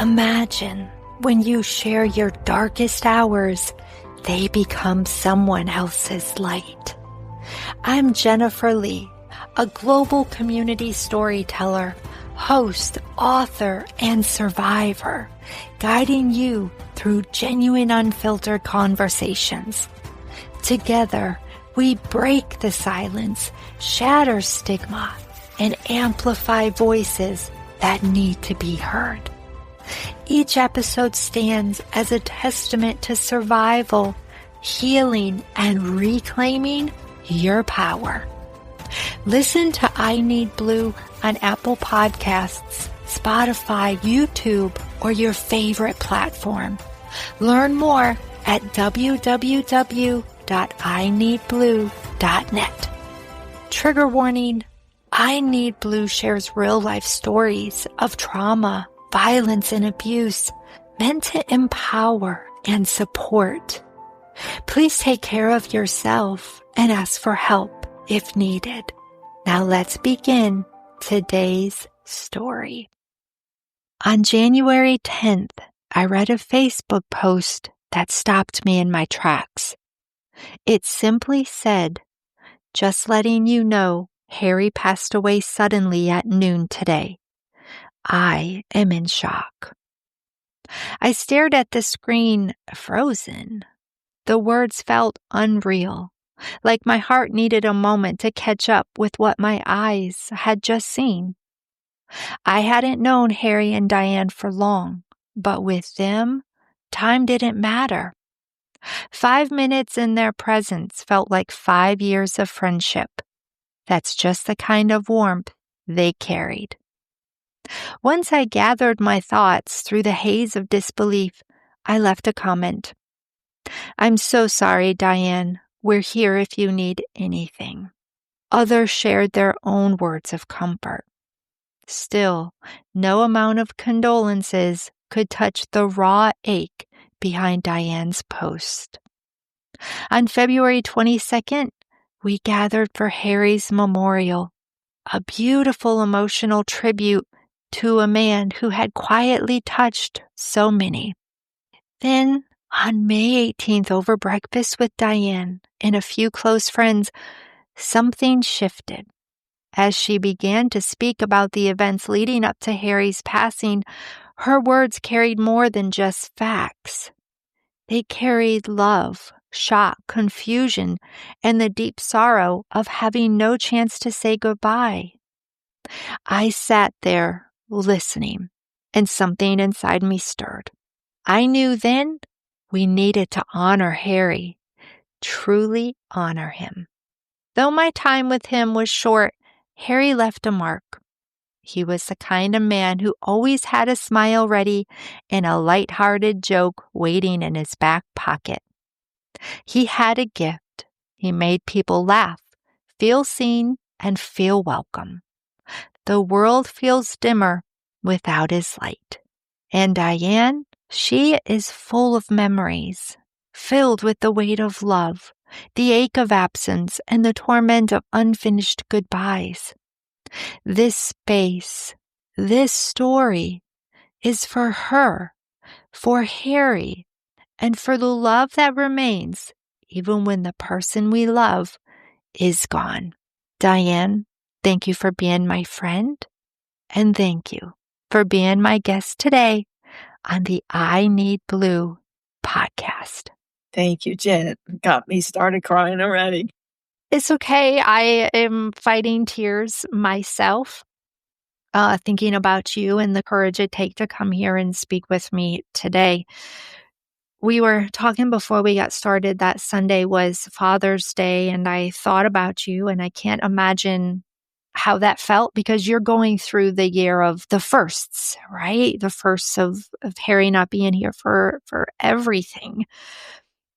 Imagine when you share your darkest hours, they become someone else's light. I'm Jennifer Lee, a global community storyteller, host, author, and survivor, guiding you through genuine, unfiltered conversations. Together, we break the silence, shatter stigma, and amplify voices that need to be heard. Each episode stands as a testament to survival, healing, and reclaiming your power. Listen to I Need Blue on Apple Podcasts, Spotify, YouTube, or your favorite platform. Learn more at www.ineedblue.net. Trigger warning: I Need Blue shares real-life stories of trauma, violence, and abuse meant to empower and support. Please take care of yourself and ask for help if needed. Now let's begin today's story. On January 10th, I read a Facebook post that stopped me in my tracks. It simply said, "Just letting you know, Harry passed away suddenly at noon today. I am in shock." I stared at the screen, frozen. The words felt unreal, like my heart needed a moment to catch up with what my eyes had just seen. I hadn't known Harry and Diane for long, but with them, time didn't matter. 5 minutes in their presence felt like 5 years of friendship. That's just the kind of warmth they carried. Once I gathered my thoughts through the haze of disbelief, I left a comment. "I'm so sorry, Diane. We're here if you need anything." Others shared their own words of comfort. Still, no amount of condolences could touch the raw ache behind Diane's post. On February 22nd, we gathered for Harry's memorial, a beautiful emotional tribute to a man who had quietly touched so many. Then, on May 18th, over breakfast with Diane and a few close friends, something shifted. As she began to speak about the events leading up to Harry's passing, her words carried more than just facts. They carried love, shock, confusion, and the deep sorrow of having no chance to say goodbye. I sat there, listening, and something inside me stirred. I knew then we needed to honor Harry, truly honor him. Though my time with him was short, Harry left a mark. He was the kind of man who always had a smile ready and a light-hearted joke waiting in his back pocket. He had a gift. He made people laugh, feel seen, and feel welcome. The world feels dimmer without his light. And Diane, she is full of memories, filled with the weight of love, the ache of absence, and the torment of unfinished goodbyes. This space, this story, is for her, for Harry, and for the love that remains, even when the person we love is gone. Diane, thank you for being my friend, and thank you for being my guest today on the I Need Blue podcast. Thank you, Jen. Got me started crying already. It's okay. I am fighting tears myself, thinking about you and the courage it takes to come here and speak with me today. We were talking before we got started that Sunday was Father's Day, and I thought about you, and I can't imagine how that felt because you're going through the year of the firsts, right? The firsts of Harry not being here for everything.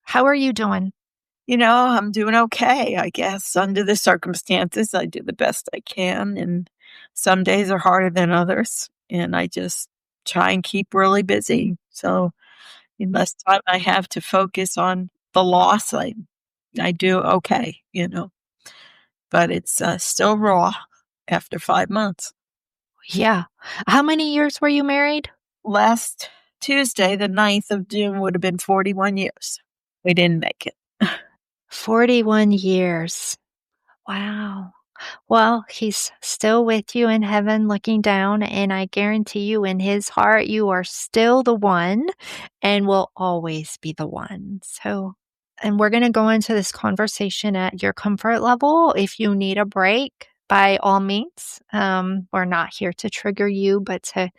How are you doing? You know, I'm doing okay, I guess. Under the circumstances, I do the best I can. And some days are harder than others. And I just try and keep really busy. So the less time I have to focus on the loss, I do okay, you know. But it's still raw after 5 months. Yeah. How many years were you married? last Tuesday, the 9th of June, would have been 41 years. We didn't make it. 41 years. Wow. Well, he's still with you in heaven looking down, and I guarantee you in his heart, you are still the one and will always be the one. So, and we're going to go into this conversation at your comfort level. If you need a break, by all means, we're not here to trigger you, but to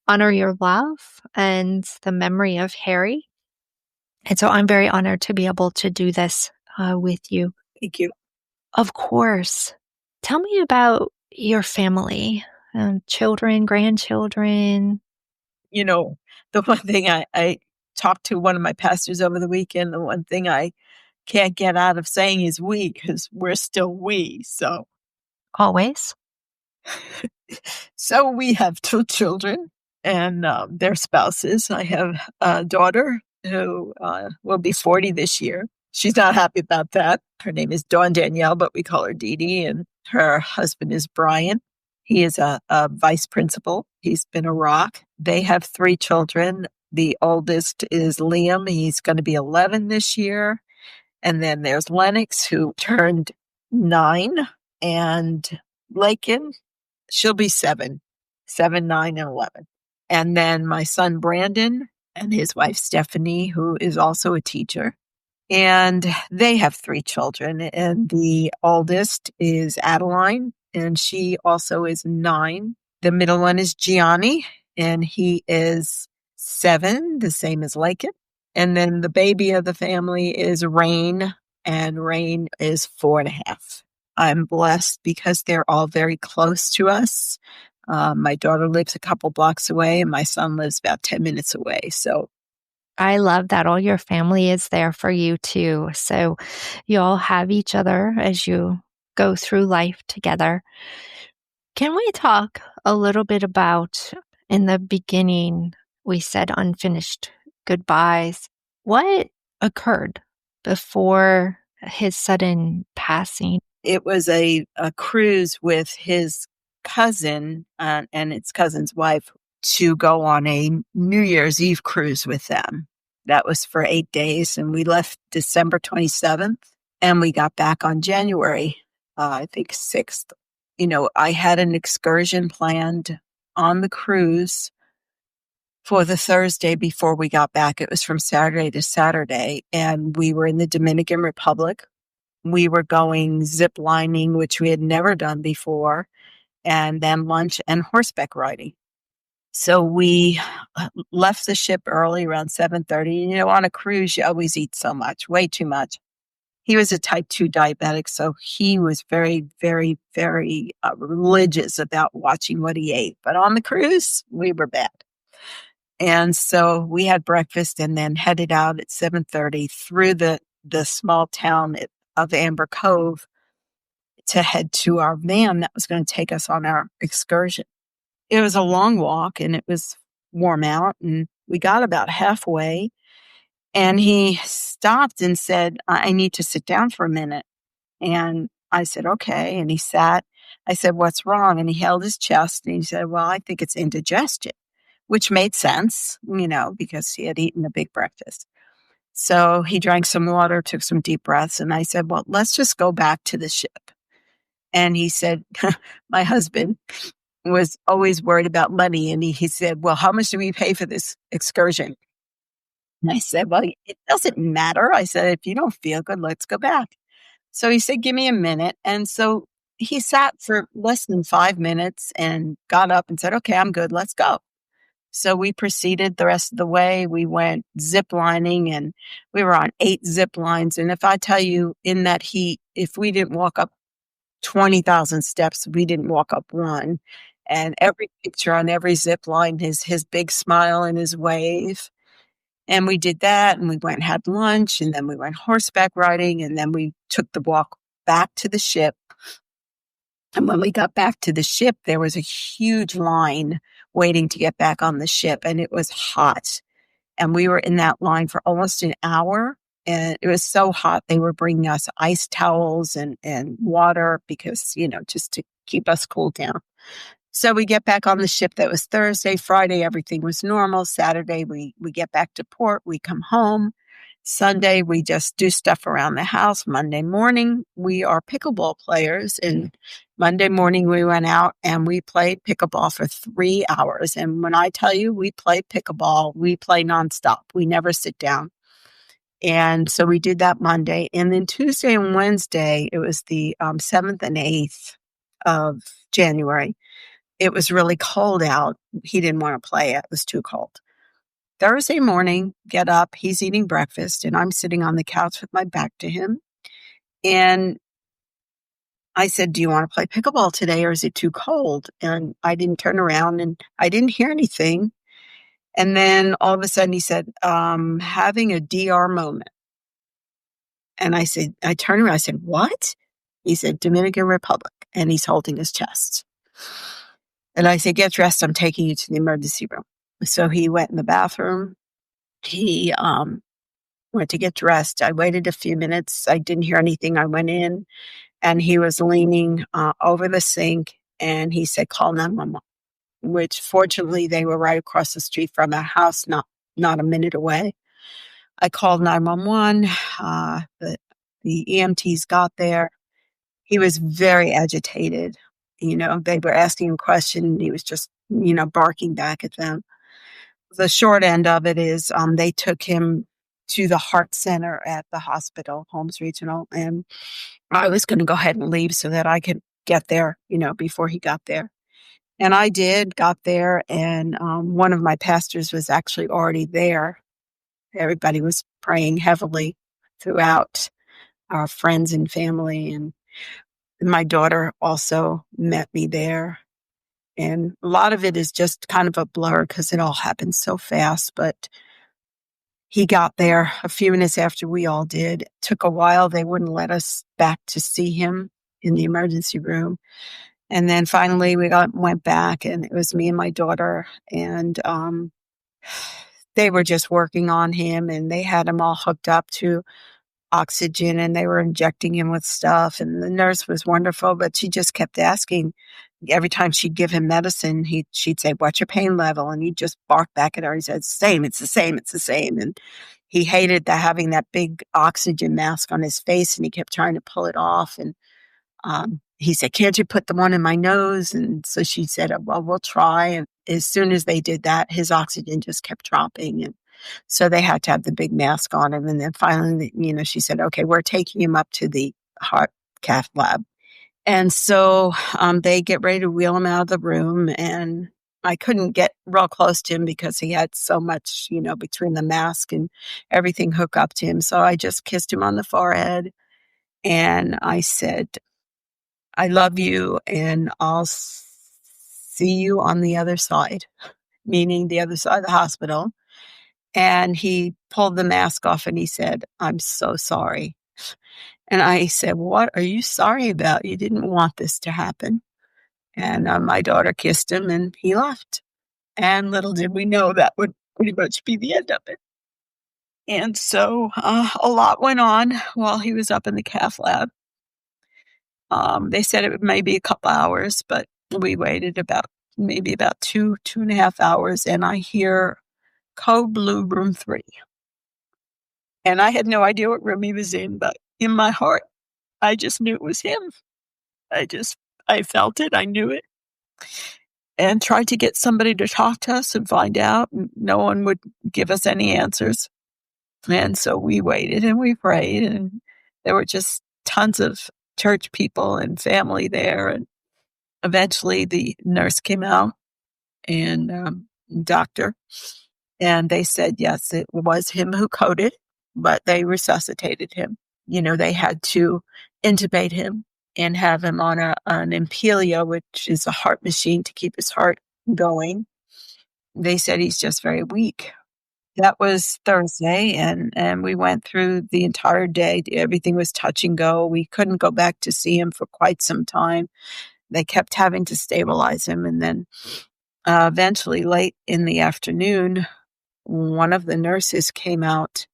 honor your love and the memory of Harry. And so I'm very honored to be able to do this with you. Thank you. Of course. Tell me about your family, children, grandchildren. You know, the one thing I talked to one of my pastors over the weekend, the one thing I can't get out of saying is we, because we're still we. So, Always. so we have two children and their spouses. I have a daughter who will be 40 this year. She's not happy about that. Her name is Danielle, but we call her Dee Dee, and her husband is Brian. He is a vice principal. He's been a rock. They have three children. The oldest is Liam. He's going to be 11 this year. And then there's Lennox, who turned 9, and Lakin, she'll be 7, 9, and 11. And then my son, Brandon, and his wife, Stephanie, who is also a teacher. And they have three children. And the oldest is Adeline, and she also is 9. The middle one is Gianni, and he is 7, the same as Lakin. And then the baby of the family is Rain, and Rain is 4.5. I'm blessed because they're all very close to us. My daughter lives a couple blocks away, and my son lives about 10 minutes away. So I love that all your family is there for you too. So you all have each other as you go through life together. Can we talk a little bit about in the beginning, we said unfinished goodbyes. What occurred before his sudden passing? it was a cruise with his cousin and its cousin's wife to go on a New Year's Eve cruise with them. That was for 8 days, and we left December 27th, and we got back on January, I think, 6th. You know, I had an excursion planned on the cruise for the Thursday before we got back. It was from Saturday to Saturday, and we were in the Dominican Republic. We were going zip lining, which we had never done before, and then lunch and horseback riding. So we left the ship early, around 7:30. You know, on a cruise, you always eat so much, way too much. He was a type 2 diabetic, so he was very, very, very religious about watching what he ate. But on the cruise, we were bad. And so we had breakfast and then headed out at 7:30 through the small town of Amber Cove to head to our van that was going to take us on our excursion. It was a long walk and it was warm out, and we got about halfway and he stopped and said, I need to sit down for a minute. And I said, okay. And he sat. I said, what's wrong? And he held his chest and he said, well, I think it's indigestion, which made sense, you know, because he had eaten a big breakfast. So he drank some water, took some deep breaths. And I said, well, let's just go back to the ship. And he said, my husband was always worried about money. And he said, well, how much do we pay for this excursion? And I said, well, it doesn't matter. I said, if you don't feel good, let's go back. So he said, give me a minute. And so he sat for less than 5 minutes and got up and said, okay, I'm good. Let's go. So we proceeded the rest of the way. We went zip lining and we were on 8 zip lines. And if I tell you in that heat, if we didn't walk up 20,000 steps, we didn't walk up one. And every picture on every zip line is his big smile and his wave. And we did that, and we went and had lunch, and then we went horseback riding, and then we took the walk back to the ship. And when we got back to the ship, there was a huge line waiting to get back on the ship, and it was hot. And we were in that line for almost an hour, and it was so hot. They were bringing us ice towels and water because, you know, just to keep us cool down. So we get back on the ship. That was Thursday. Friday, everything was normal. Saturday, we get back to port. We come home. Sunday, we just do stuff around the house. Monday morning, we are pickleball players. And Monday morning, we went out and we played pickleball for 3 hours. And when I tell you we play pickleball, we play nonstop. We never sit down. And so we did that Monday. And then Tuesday and Wednesday, it was the 7th and 8th of January. It was really cold out. He didn't want to play. It was too cold. Thursday morning, get up. He's eating breakfast, and I'm sitting on the couch with my back to him. And I said, do you want to play pickleball today, or is it too cold? And I didn't turn around, and I didn't hear anything. And then all of a sudden he said, having a DR moment. And I turned around, I said, what? He said, Dominican Republic. And he's holding his chest. And I said, get dressed. I'm taking you to the emergency room. So he went in the bathroom. He went to get dressed. I waited a few minutes. I didn't hear anything. I went in, and he was leaning over the sink, and he said, call 911, which fortunately they were right across the street from our house, not a minute away. I called 911. The EMTs got there. He was very agitated. They were asking him questions, and he was just, barking back at them. The short end of it is they took him to the heart center at the hospital, Holmes Regional, and I was going to go ahead and leave so that I could get there, before he got there. And I got there, and one of my pastors was actually already there. Everybody was praying heavily throughout, our friends and family, and my daughter also met me there. And a lot of it is just kind of a blur because it all happened so fast. But he got there a few minutes after we all did. It took a while. They wouldn't let us back to see him in the emergency room. And then finally we went back, and it was me and my daughter. And they were just working on him, and they had him all hooked up to oxygen, and they were injecting him with stuff. And the nurse was wonderful, but she just kept asking. Every time she'd give him medicine, she'd say, what's your pain level? And he'd just bark back at her. He said, it's the same, it's the same, it's the same. And he hated having that big oxygen mask on his face, and he kept trying to pull it off. And he said, can't you put the one in my nose? And so she said, well, we'll try. And as soon as they did that, his oxygen just kept dropping. And so they had to have the big mask on him. And then finally, she said, okay, we're taking him up to the heart cath lab. And so they get ready to wheel him out of the room. And I couldn't get real close to him because he had so much, between the mask and everything hook up to him. So I just kissed him on the forehead. And I said, I love you, and I'll see you on the other side, meaning the other side of the hospital. And he pulled the mask off, and he said, I'm so sorry. And I said, what are you sorry about? You didn't want this to happen. And my daughter kissed him, and he left. And little did we know that would pretty much be the end of it. And so a lot went on while he was up in the cath lab. They said it may be a couple hours, but we waited maybe about 2.5 hours, and I hear code blue room 3. And I had no idea what room he was in, but in my heart, I just knew it was him. I felt it. I knew it. And tried to get somebody to talk to us and find out. And no one would give us any answers. And so we waited and we prayed, and there were just tons of church people and family there. And eventually the nurse came out, and doctor, and they said, yes, it was him who coded, but they resuscitated him. They had to intubate him and have him on an Impelio, which is a heart machine to keep his heart going. They said he's just very weak. That was Thursday, and we went through the entire day. Everything was touch and go. We couldn't go back to see him for quite some time. They kept having to stabilize him. And then eventually, late in the afternoon, one of the nurses came out,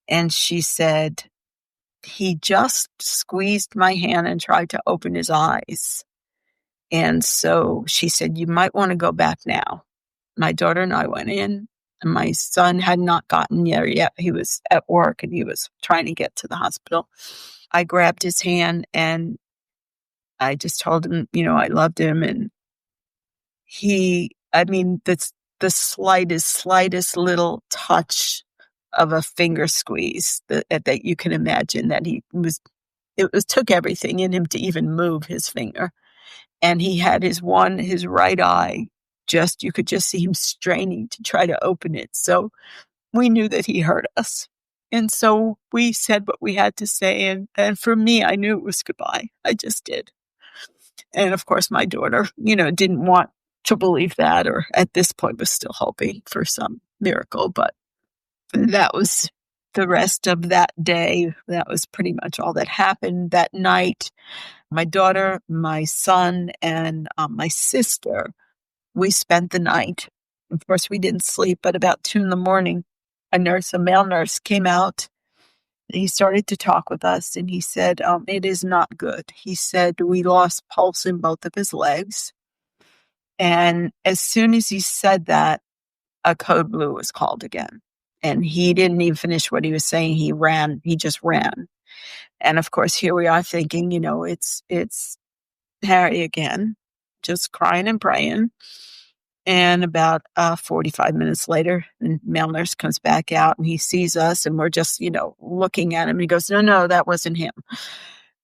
and she said, he just squeezed my hand and tried to open his eyes. And so she said, you might want to go back now. My daughter and I went in, and my son had not gotten there yet. He was at work and he was trying to get to the hospital. I grabbed his hand and I just told him, I loved him. And the slightest little touch of a finger squeeze that you can imagine, that it took everything in him to even move his finger. And he had his right eye, you could just see him straining to try to open it. So we knew that he hurt us. And so we said what we had to say. And for me, I knew it was goodbye. I just did. And of course, my daughter, didn't want to believe that, or at this point was still hoping for some miracle. But that was the rest of that day. That was pretty much all that happened that night. My daughter, my son, and my sister, we spent the night. Of course, we didn't sleep, but about 2 a.m, a male nurse came out. He started to talk with us, and he said, it is not good. He said, we lost pulse in both of his legs. And as soon as he said that, a code blue was called again. And he didn't even finish what he was saying. He just ran. And of course, here we are thinking, it's Harry again, just crying and praying. And about 45 minutes later, the male nurse comes back out and he sees us, and we're just, looking at him. He goes, no, that wasn't him.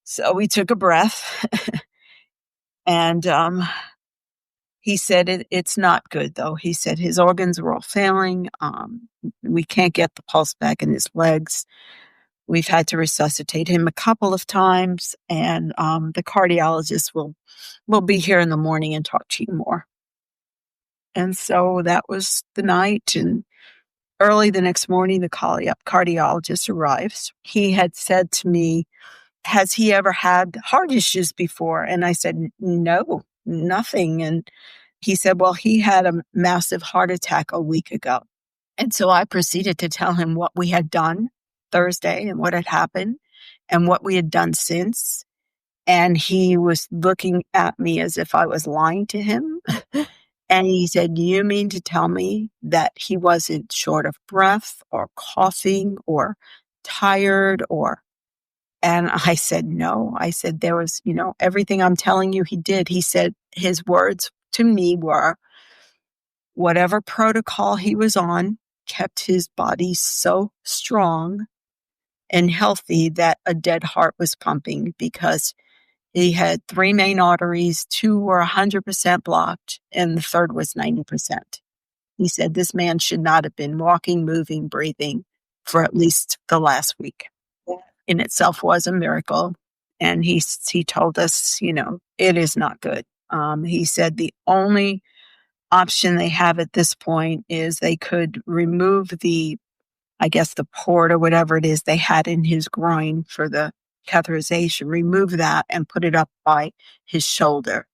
So we took a breath and he said, it's not good, though. He said his organs were all failing. We can't get the pulse back in his legs. We've had to resuscitate him a couple of times, and the cardiologist will be here in the morning and talk to you more. And so that was the night, and early the next morning, the cardiologist arrives. He had said to me, has he ever had heart issues before? And I said, no, nothing. And he said, well, he had a massive heart attack a week ago. And so I proceeded to tell him what we had done Thursday and what had happened and what we had done since. And he was looking at me as if I was lying to him. And he said, you mean to tell me that he wasn't short of breath or coughing or tired or... And I said, no. I said, there was, everything I'm telling you he did. He said his words to me were, whatever protocol he was on kept his body so strong and healthy that a dead heart was pumping, because he had 3 main arteries, 2 were 100% blocked, and the third was 90%. He said this man should not have been walking, moving, breathing for at least the last week. In itself was a miracle. And he told us, it is not good. He said the only option they have at this point is they could remove the port or whatever it is they had in his groin for the catheterization, remove that and put it up by his shoulder.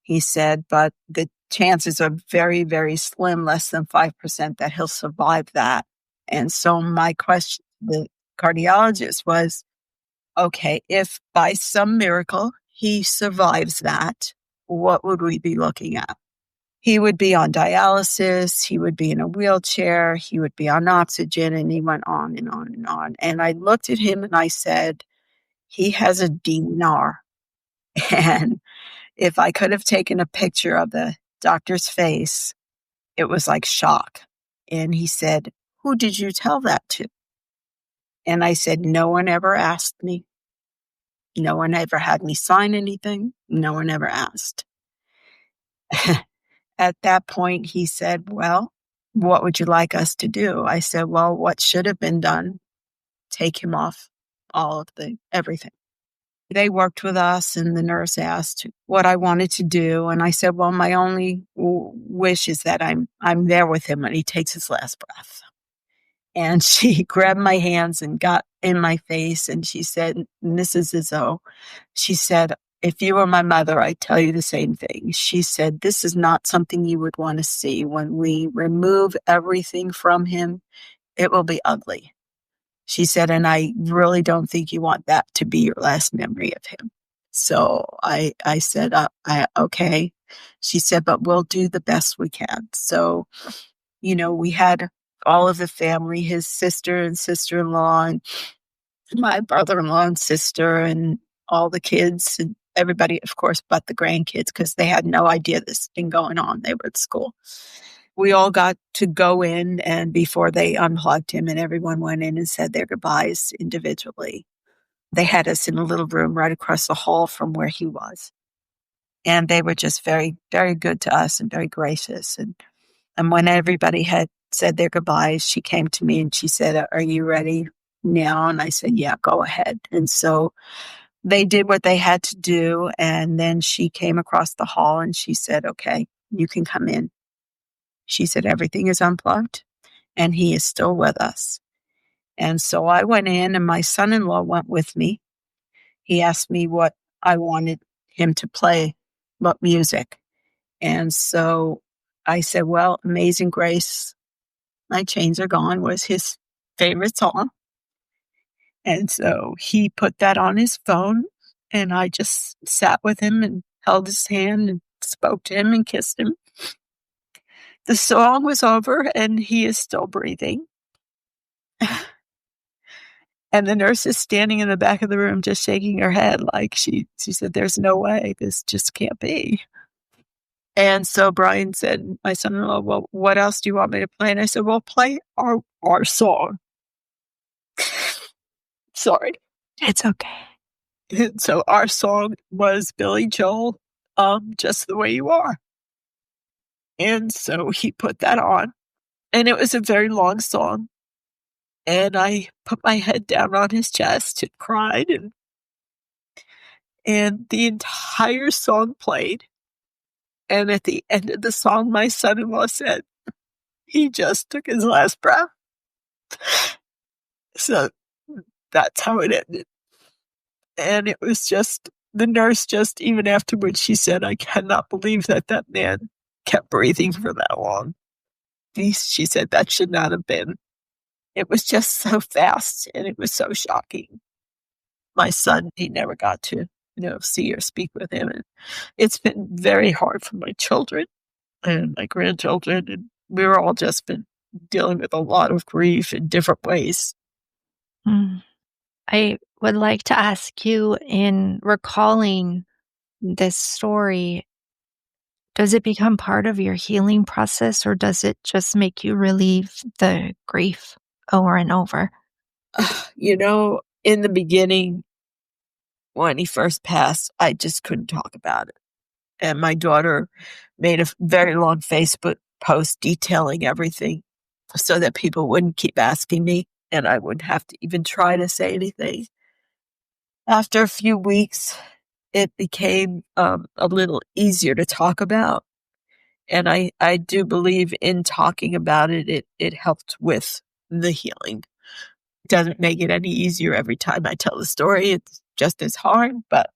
He said, but the chances are very, very slim, less than 5% that he'll survive that. And so my question to the cardiologist was, okay, if by some miracle he survives that, what would we be looking at? He would be on dialysis, he would be in a wheelchair, he would be on oxygen, and he went on and on and on. And I looked at him and I said, he has a DNR. And if I could have taken a picture of the doctor's face, it was like shock. And he said, who did you tell that to? And I said, no one ever asked me. No one ever had me sign anything. No one ever asked. At that point, he said, well, what would you like us to do? I said, well, what should have been done? Take him off everything. They worked with us, and the nurse asked what I wanted to do. And I said, well, my only wish is that I'm there with him when he takes his last breath. And she grabbed my hands and got in my face. And she said, Mrs. Izzo, she said, if you were my mother, I'd tell you the same thing. She said, this is not something you would want to see. When we remove everything from him, it will be ugly. She said, and I really don't think you want that to be your last memory of him. So I said, okay. She said, but we'll do the best we can. So, we had all of the family, his sister and sister-in-law, and my brother-in-law and sister, and all the kids, and everybody, of course, but the grandkids, because they had no idea this thing going on. They were at school. We all got to go in, and before they unplugged him, and everyone went in and said their goodbyes individually. They had us in a little room right across the hall from where he was. And they were just very, very good to us and very gracious. And when everybody had said their goodbyes, she came to me and she said, "Are you ready now?" And I said, "Yeah, go ahead." And so they did what they had to do. And then she came across the hall and she said, "Okay, you can come in." She said, "Everything is unplugged and he is still with us." And so I went in and my son-in-law went with me. He asked me what I wanted him to play, what music. And so I said, well, Amazing Grace, My Chains Are Gone was his favorite song. And so he put that on his phone and I just sat with him and held his hand and spoke to him and kissed him. The song was over and he is still breathing. And the nurse is standing in the back of the room just shaking her head like she said, "There's no way. This just can't be." And so Brian said, my son-in-law, "Well, what else do you want me to play?" And I said, "Well, play our song." Sorry. It's okay. And so our song was Billy Joel, Just the Way You Are. And so he put that on. And it was a very long song. And I put my head down on his chest and cried. And the entire song played. And at the end of the song, my son-in-law said, he just took his last breath. So that's how it ended. And it was just, the nurse just, even afterwards, she said, "I cannot believe that man kept breathing for that long." She said, "That should not have been." It was just so fast and it was so shocking. My son, he never got to, see or speak with him. And it's been very hard for my children and my grandchildren. And we're all just been dealing with a lot of grief in different ways. I would like to ask you, in recalling this story, does it become part of your healing process or does it just make you relieve the grief over and over? In the beginning, when he first passed, I just couldn't talk about it. And my daughter made a very long Facebook post detailing everything so that people wouldn't keep asking me and I wouldn't have to even try to say anything. After a few weeks, it became a little easier to talk about. And I do believe in talking about it, it helped with the healing. It doesn't make it any easier every time I tell the story. It's just as hard, but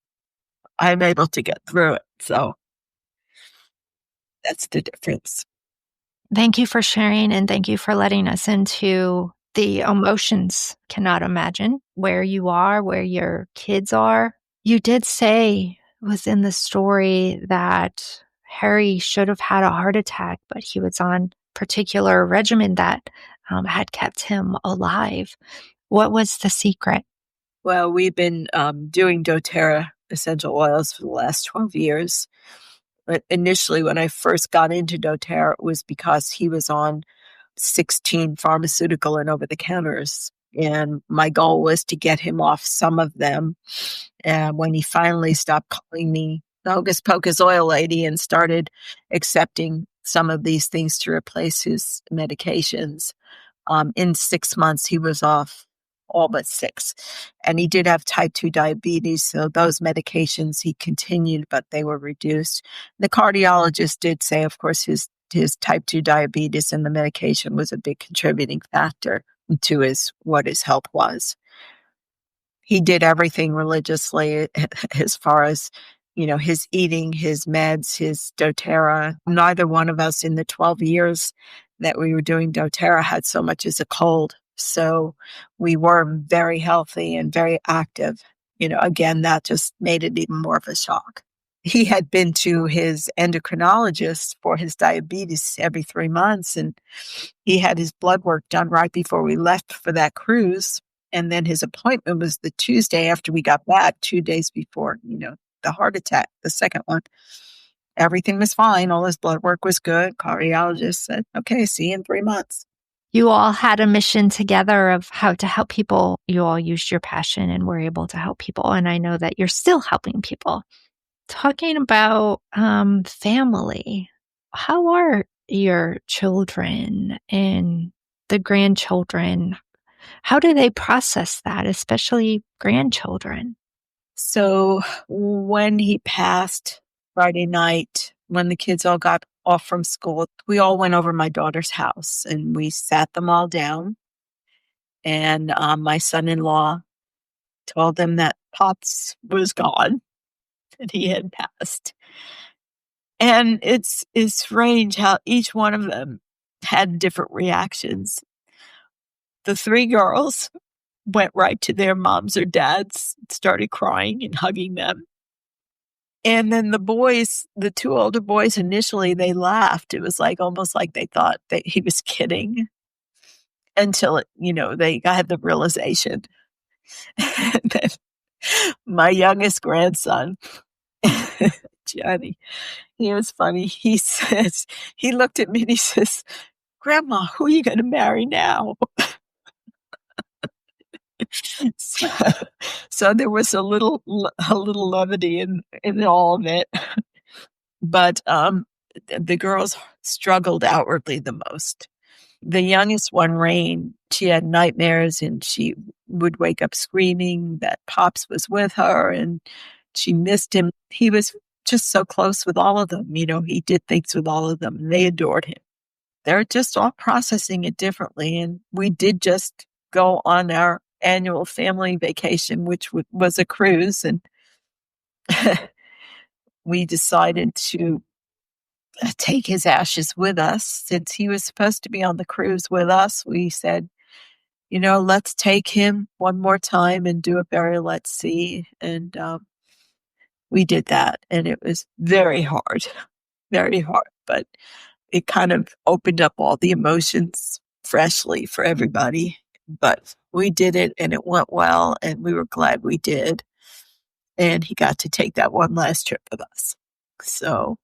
I'm able to get through it. So that's the difference. Thank you for sharing and thank you for letting us into the emotions. Cannot imagine where you are, where your kids are. You did say within the story that Harry should have had a heart attack, but he was on particular regimen that had kept him alive. What was the secret? Well, we've been doing doTERRA essential oils for the last 12 years. But initially, when I first got into doTERRA, it was because he was on 16 pharmaceutical and over-the-counters. And my goal was to get him off some of them. And when he finally stopped calling me the Hocus Pocus oil lady and started accepting some of these things to replace his medications, in 6 months, he was off all but 6. And he did have type 2 diabetes, so those medications he continued, but they were reduced. The cardiologist did say, of course, his type 2 diabetes and the medication was a big contributing factor to what his health was. He did everything religiously as far as, his eating, his meds, his doTERRA. Neither one of us in the 12 years that we were doing doTERRA had so much as a cold. So we were very healthy and very active. again, that just made it even more of a shock. He had been to his endocrinologist for his diabetes every 3 months, and he had his blood work done right before we left for that cruise. And then his appointment was the Tuesday after we got back, 2 days before, the heart attack, the second one. Everything was fine. All his blood work was good. Cardiologist said, okay, see you in 3 months. You all had a mission together of how to help people. You all used your passion and were able to help people. And I know that you're still helping people. Talking about family, how are your children and the grandchildren? How do they process that, especially grandchildren? So when he passed Friday night, when the kids all got off from school, we all went over my daughter's house and we sat them all down. And my son-in-law told them that Pops was gone, that he had passed. And it's strange how each one of them had different reactions. The 3 girls went right to their moms or dads, started crying and hugging them. And then the boys, the 2 older boys, initially they laughed. It was almost like they thought that he was kidding until they had the realization. And then my youngest grandson, Johnny, he was funny. He looked at me and he says, "Grandma, who are you going to marry now?" So there was a little levity in all of it. But the girls struggled outwardly the most. The youngest one, Rain, she had nightmares and she would wake up screaming that Pops was with her and she missed him. He was just so close with all of them. He did things with all of them and they adored him. They're just all processing it differently. And we did just go on our annual family vacation, which was a cruise. And we decided to take his ashes with us. Since he was supposed to be on the cruise with us, we said, let's take him one more time and do a burial at sea. And we did that. And it was very hard, very hard. But it kind of opened up all the emotions freshly for everybody. But we did it and it went well. And we were glad we did. And he got to take that one last trip with us. So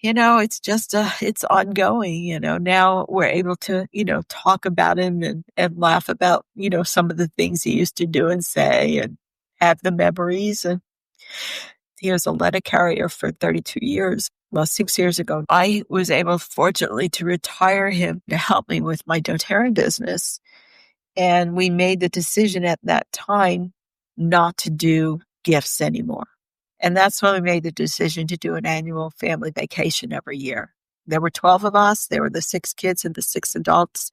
it's just, it's ongoing, now we're able to, talk about him and laugh about, some of the things he used to do and say and have the memories. And he was a letter carrier for 32 years. Well, 6 years ago, I was able, fortunately, to retire him to help me with my doTERRA business. And we made the decision at that time not to do gifts anymore. And that's when we made the decision to do an annual family vacation every year. There were 12 of us. There were the 6 kids and the 6 adults.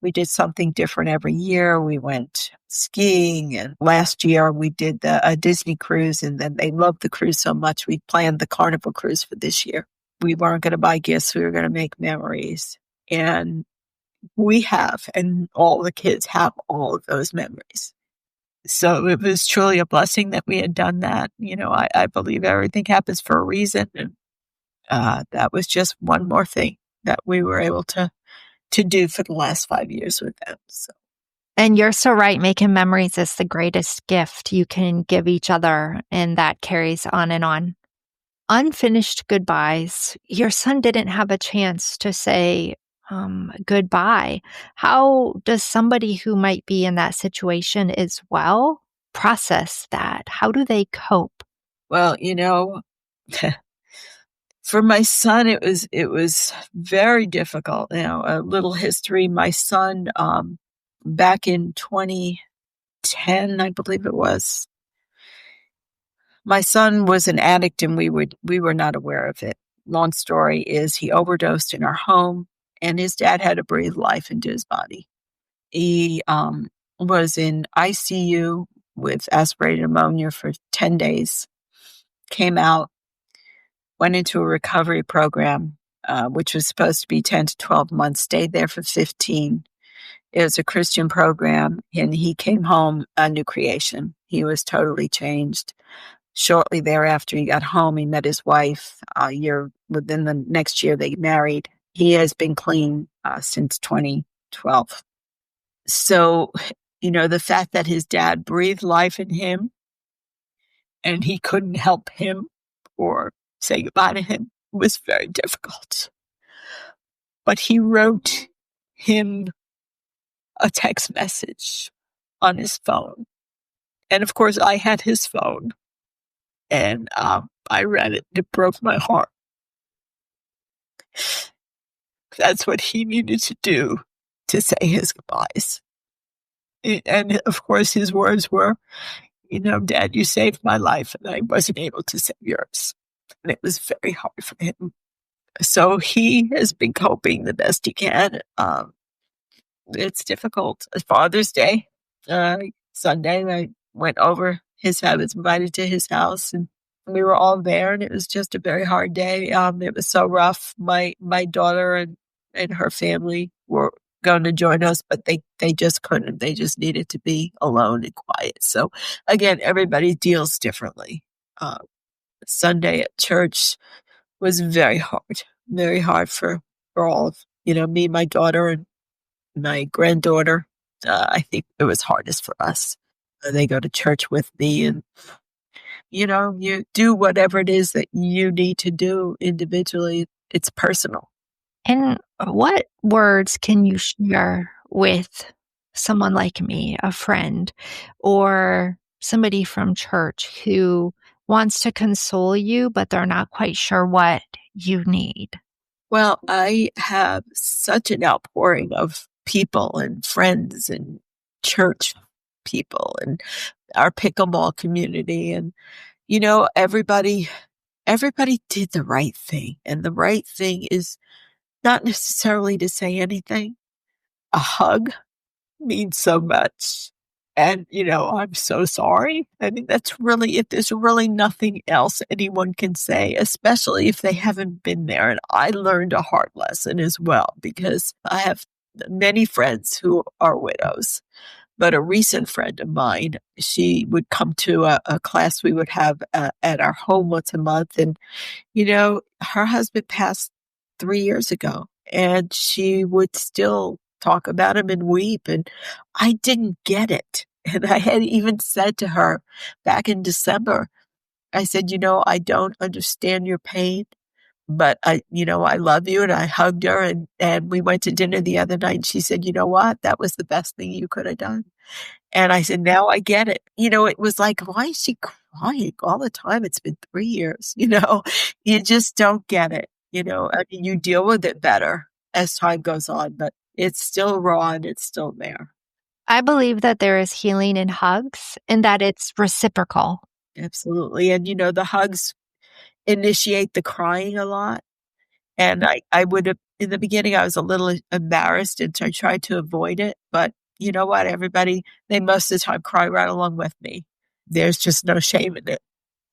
We did something different every year. We went skiing. And last year we did a Disney cruise. And then they loved the cruise so much, we planned the Carnival cruise for this year. We weren't going to buy gifts. We were going to make memories. And we have, and all the kids have all of those memories. So it was truly a blessing that we had done that. I believe everything happens for a reason. And that was just one more thing that we were able to do for the last 5 years with them. So. And you're so right. Making memories is the greatest gift you can give each other. And that carries on and on. Unfinished goodbyes. Your son didn't have a chance to say goodbye. How does somebody who might be in that situation as well process that? How do they cope? Well, for my son, it was very difficult. A little history. My son, back in 2010, I believe it was, my son was an addict and we were not aware of it. Long story is he overdosed in our home and his dad had to breathe life into his body. He was in ICU with aspirated pneumonia for 10 days, came out, went into a recovery program, which was supposed to be 10 to 12 months, stayed there for 15. It was a Christian program, and he came home a new creation. He was totally changed. Shortly thereafter, he got home. He met his wife. Within the next year, they married. He has been clean since 2012. So, the fact that his dad breathed life in him and he couldn't help him or say goodbye to him was very difficult. But he wrote him a text message on his phone. And of course, I had his phone. And I read it. It broke my heart. That's what he needed to do to say his goodbyes. And of course, his words were, Dad, you saved my life, and I wasn't able to save yours. And it was very hard for him. So he has been coping the best he can. It's difficult. Father's Day, Sunday, I went over I was invited to his house, and we were all there, and it was just a very hard day. It was so rough. My daughter and her family were going to join us, but they just couldn't. They just needed to be alone and quiet. So again, everybody deals differently. Sunday at church was very hard for all of, me, my daughter, and my granddaughter. I think it was hardest for us. They go to church with me, and, you do whatever it is that you need to do individually. It's personal. And what words can you share with someone like me, a friend, or somebody from church who wants to console you, but they're not quite sure what you need? Well, I have such an outpouring of people and friends and church people and our pickleball community. And, everybody did the right thing. And the right thing is not necessarily to say anything. A hug means so much. And, I'm so sorry. I mean, that's really it. There's really nothing else anyone can say, especially if they haven't been there. And I learned a hard lesson as well, because I have many friends who are widows. But a recent friend of mine, she would come to a class we would have at our home once a month. And, her husband passed 3 years ago, and she would still talk about him and weep. And I didn't get it. And I had even said to her back in December, I said, I don't understand your pain, but I love you. And I hugged her, and we went to dinner the other night, and she said, you know what? That was the best thing you could have done. And I said, now I get it. It was like, why is she crying all the time? It's been 3 years, you just don't get it. I mean, you deal with it better as time goes on, but it's still raw and it's still there. I believe that there is healing in hugs and that it's reciprocal. Absolutely. And, the hugs initiate the crying a lot. And I would have, in the beginning, I was a little embarrassed, and I tried to avoid it. But you know what? Everybody, they most of the time cry right along with me. There's just no shame in it.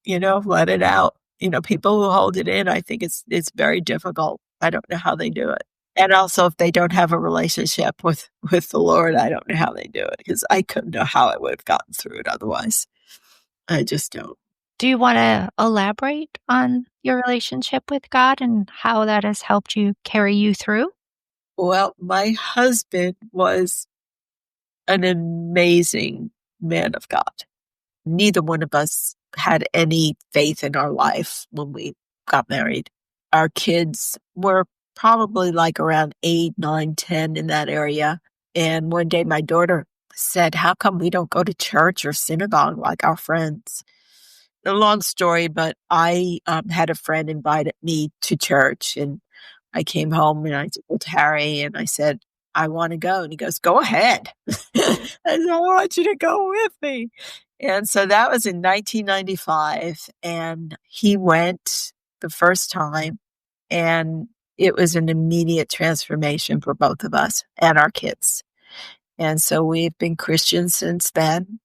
Let it out. People who hold it in, I think it's very difficult. I don't know how they do it. And also, if they don't have a relationship with the Lord, I don't know how they do it, because I couldn't know how I would have gotten through it otherwise. I just don't. Do you want to elaborate on your relationship with God and how that has helped you carry you through? Well, my husband was an amazing man of God. Neither one of us had any faith in our life when we got married. Our kids were probably like around 8, 9, 10 in that area. And one day my daughter said, how come we don't go to church or synagogue like our friends? A long story, but I had a friend invited me to church, and I came home and I told Harry, and I said, I want to go. And he goes, go ahead. I said, I want you to go with me. And so that was in 1995. And he went the first time, and it was an immediate transformation for both of us and our kids. And so we've been Christians since then.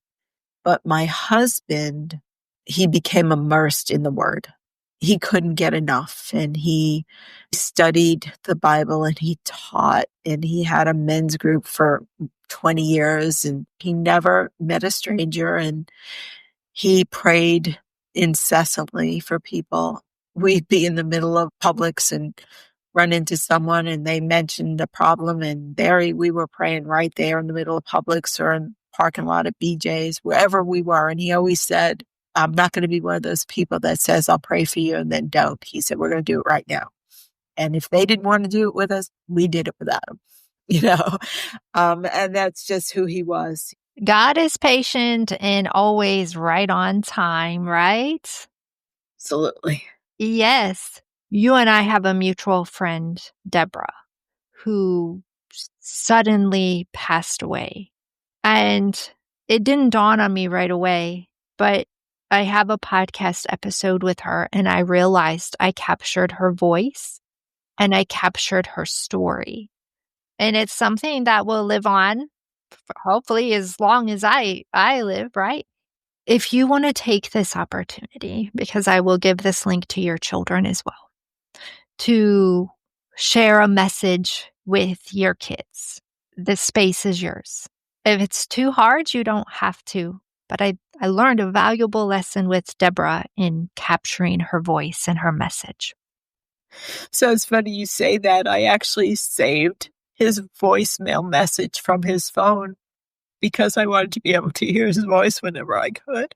But my husband, he became immersed in the Word. he couldn't get enough, and he studied the Bible, and he taught, and he had a men's group for 20 years, and he never met a stranger, and he prayed incessantly for people. We'd be in the middle of Publix and run into someone, and they mentioned a problem, and we were praying right there in the middle of Publix or in the parking lot at BJ's, wherever we were. And he always said, I'm not going to be one of those people that says, I'll pray for you and then don't. He said, we're going to do it right now. And if they didn't want to do it with us, we did it without them, you know? And that's just who he was. God is patient and always right on time, right? Absolutely. Yes. You and I have a mutual friend, Deborah, who suddenly passed away. And it didn't dawn on me right away, but I have a podcast episode with her, and I realized I captured her voice and I captured her story. And it's something that will live on, hopefully, as long as I live, right? If you want to take this opportunity, because I will give this link to your children as well, to share a message with your kids, the space is yours. If it's too hard, you don't have to. But I learned a valuable lesson with Deborah in capturing her voice and her message. So it's funny you say that. I actually saved his voicemail message from his phone because I wanted to be able to hear his voice whenever I could.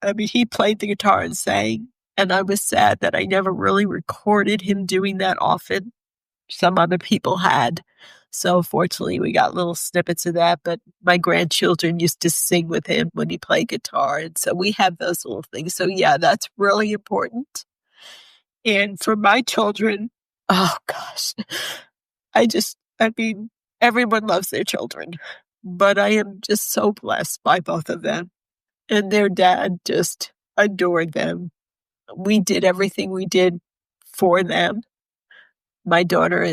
I mean, he played the guitar and sang, and I was sad that I never really recorded him doing that often. Some other people had. So fortunately, we got little snippets of that, but my grandchildren used to sing with him when he played guitar, and so we have those little things. So yeah, that's really important. And for my children, oh gosh, I mean, everyone loves their children, but I am just so blessed by both of them. And their dad just adored them. We did everything we did for them. My daughter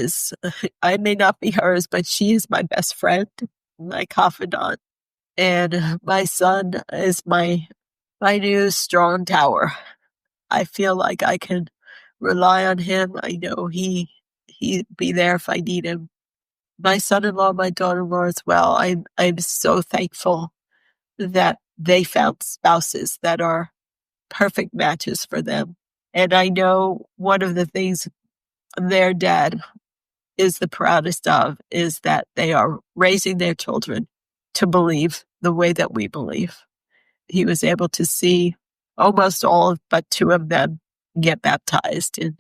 I may not be hers, but she is my best friend, my confidant. And my son is my new strong tower. I feel like I can rely on him. I know he'd be there if I need him. My son-in-law, my daughter-in-law as well. I'm so thankful that they found spouses that are perfect matches for them. And I know one of the things their dad is the proudest of is that they are raising their children to believe the way that we believe. He was able to see almost all but two of them get baptized, and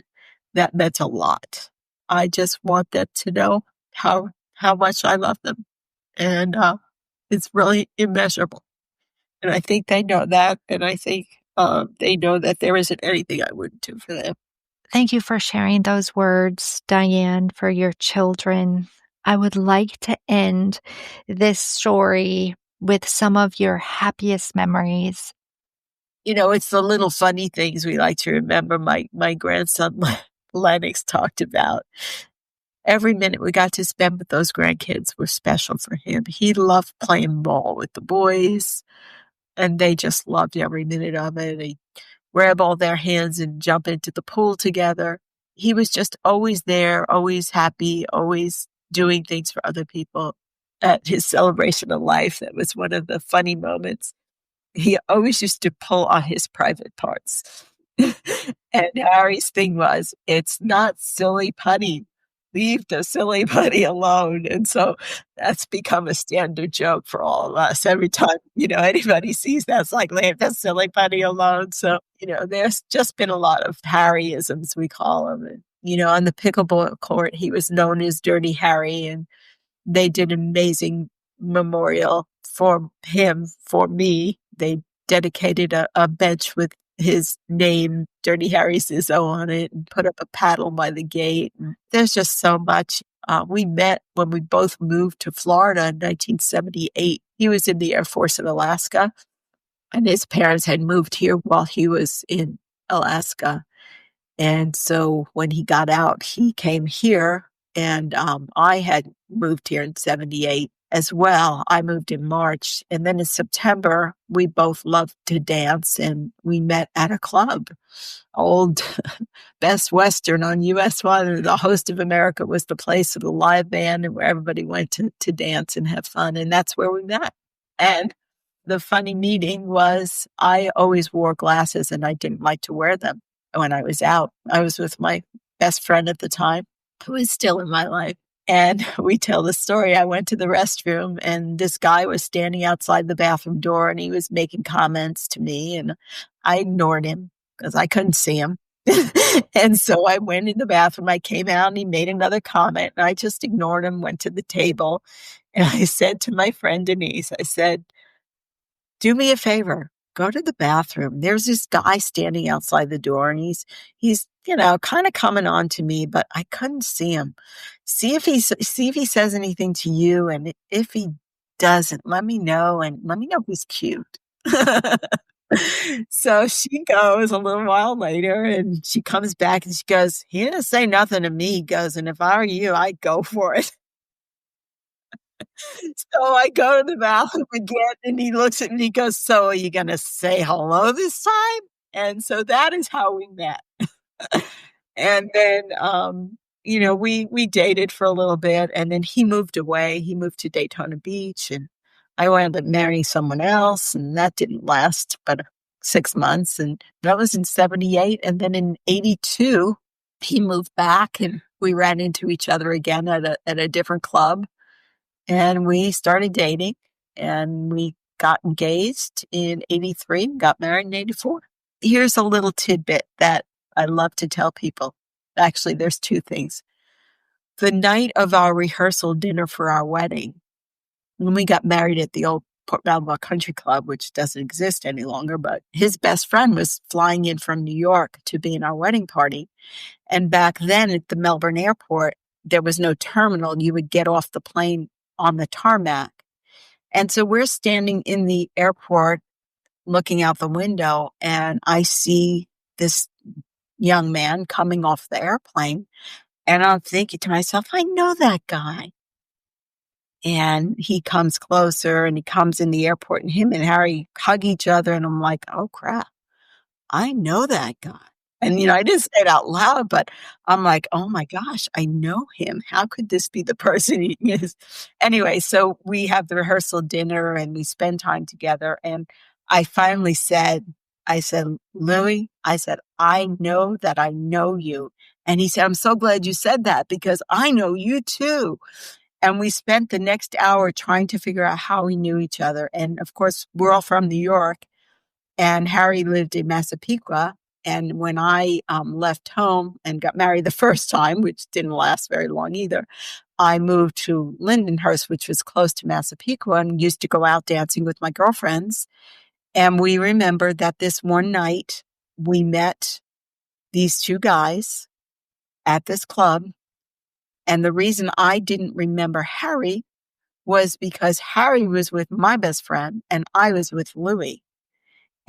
that meant a lot. I just want them to know how much I love them, and it's really immeasurable. And I think they know that, and I think they know that there isn't anything I wouldn't do for them. Thank you for sharing those words, Diane, for your children. I would like to end this story with some of your happiest memories. You know, it's the little funny things we like to remember. My grandson Lennox talked about. Every minute we got to spend with those grandkids was special for him. He loved playing ball with the boys, and they just loved every minute of it. They grab all their hands and jump into the pool together. He was just always there, always happy, always doing things for other people. At his celebration of life, that was one of the funny moments. He always used to pull on his private parts. And Harry's thing was, it's not silly putty. Leave the silly putty alone. And so that's become a standard joke for all of us. Every time, anybody sees that, it's like, leave the silly putty alone. So, there's just been a lot of Harryisms, we call them. And, on the pickleball court, he was known as Dirty Harry, and they did an amazing memorial for him, for me. They dedicated a bench with his name, Dirty Harry Zizzo, on it, and put up a paddle by the gate. And there's just so much. We met when we both moved to Florida in 1978. He was in the Air Force in Alaska, and his parents had moved here while he was in Alaska. And so when he got out, he came here, and I had moved here in 78. as well. I moved in March. And then in September, we both loved to dance and we met at a club. Old Best Western on US 1. The Host of America was the place of the live band and where everybody went to dance and have fun. And that's where we met. And the funny meeting was I always wore glasses and I didn't like to wear them when I was out. I was with my best friend at the time, who is still in my life. And we tell the story. I went to the restroom and this guy was standing outside the bathroom door and he was making comments to me and I ignored him because I couldn't see him. And so I went in the bathroom. I came out and he made another comment and I just ignored him, went to the table. And I said to my friend Denise, I said, do me a favor, go to the bathroom. There's this guy standing outside the door and he's, kind of coming on to me, but I couldn't see him. See if he says anything to you. And if he doesn't, let me know and let me know if he's cute. So she goes a little while later and she comes back and she goes, he didn't say nothing to me. He goes, and if I were you, I'd go for it. So I go to the bathroom again and he looks at me and he goes, so are you going to say hello this time? And so that is how we met. And then, we dated for a little bit and then he moved away. He moved to Daytona Beach and I wound up marrying someone else and that didn't last but 6 months. And that was in 78. And then in 82, he moved back and we ran into each other again at a different club. And we started dating and we got engaged in 83 and got married in 84. Here's a little tidbit that I love to tell people. Actually, there's 2 things. The night of our rehearsal dinner for our wedding, when we got married at the old Port Balboa Country Club, which doesn't exist any longer, but his best friend was flying in from New York to be in our wedding party. And back then at the Melbourne airport, there was no terminal. You would get off the plane on the tarmac. And so we're standing in the airport looking out the window and I see this young man coming off the airplane and I'm thinking to myself, I know that guy. And he comes closer and he comes in the airport and him and Harry hug each other and I'm like, oh crap, I know that guy. And, I didn't say it out loud, but I'm like, oh my gosh, I know him. How could this be the person he is? Anyway, so we have the rehearsal dinner and we spend time together. And I finally said, Louis, I know that I know you. And he said, I'm so glad you said that because I know you too. And we spent the next hour trying to figure out how we knew each other. And of course, we're all from New York and Harry lived in Massapequa. And when I left home and got married the first time, which didn't last very long either, I moved to Lindenhurst, which was close to Massapequa, and used to go out dancing with my girlfriends. And we remembered that this one night we met these 2 guys at this club. And the reason I didn't remember Harry was because Harry was with my best friend and I was with Louis.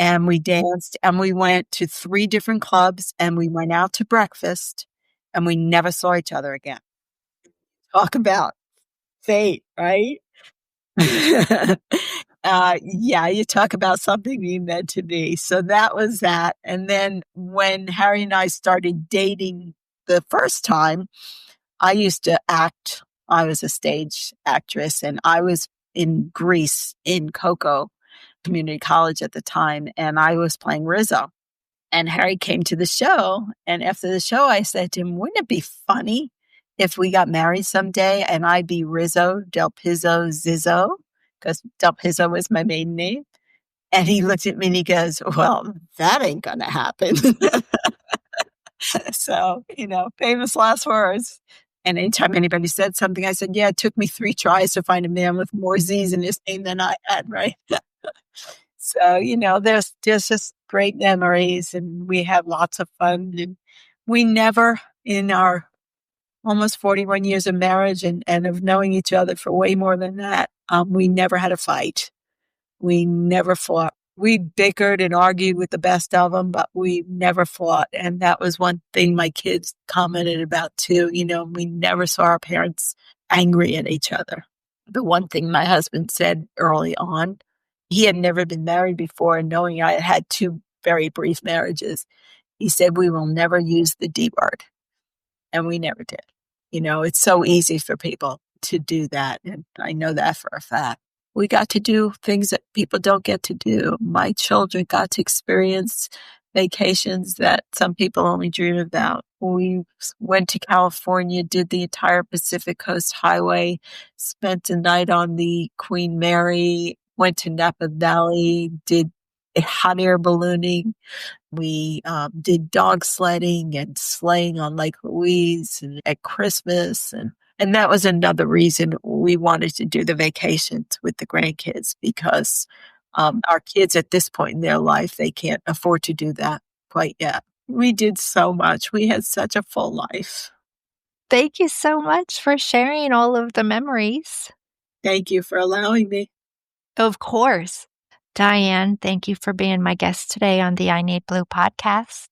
And we danced and we went to 3 different clubs and we went out to breakfast and we never saw each other again. Talk about fate, right? You talk about something being meant to be. So that was that. And then when Harry and I started dating the first time, I used to act. I was a stage actress and I was in Greece in Coco Community College at the time, and I was playing Rizzo. And Harry came to the show, and after the show, I said to him, wouldn't it be funny if we got married someday and I'd be Rizzo, Del Pizzo, Zizzo, because Del Pizzo was my maiden name. And he looked at me and he goes, well, that ain't going to happen. So, famous last words. And anytime anybody said something, I said, yeah, it took me 3 tries to find a man with more Z's in his name than I had, right? So, there's just great memories and we had lots of fun. And we never, in our almost 41 years of marriage and of knowing each other for way more than that, we never had a fight. We never fought. We bickered and argued with the best of them, but we never fought. And that was one thing my kids commented about too. We never saw our parents angry at each other. The one thing my husband said early on, he had never been married before, and knowing I had two very brief marriages, he said, "We will never use the D word." And we never did. It's so easy for people to do that, and I know that for a fact. We got to do things that people don't get to do. My children got to experience vacations that some people only dream about. We went to California, did the entire Pacific Coast Highway, spent a night on the Queen Mary, went to Napa Valley, did a hot air ballooning. We did dog sledding and sleighing on Lake Louise at Christmas. And that was another reason we wanted to do the vacations with the grandkids, because our kids at this point in their life, they can't afford to do that quite yet. We did so much. We had such a full life. Thank you so much for sharing all of the memories. Thank you for allowing me. Of course. Diane, thank you for being my guest today on the I Need Blue podcast.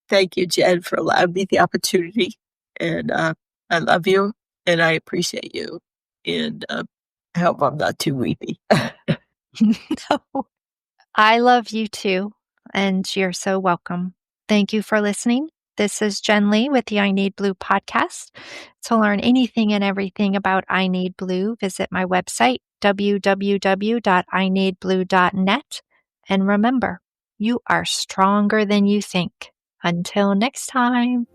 Thank you, Jen, for allowing me the opportunity. And I love you, and I appreciate you. And I hope I'm not too weepy. No. I love you too, and you're so welcome. Thank you for listening. This is Jen Lee with the I Need Blue podcast. To learn anything and everything about I Need Blue, visit my website, www.ineedblue.net. And remember, you are stronger than you think. Until next time.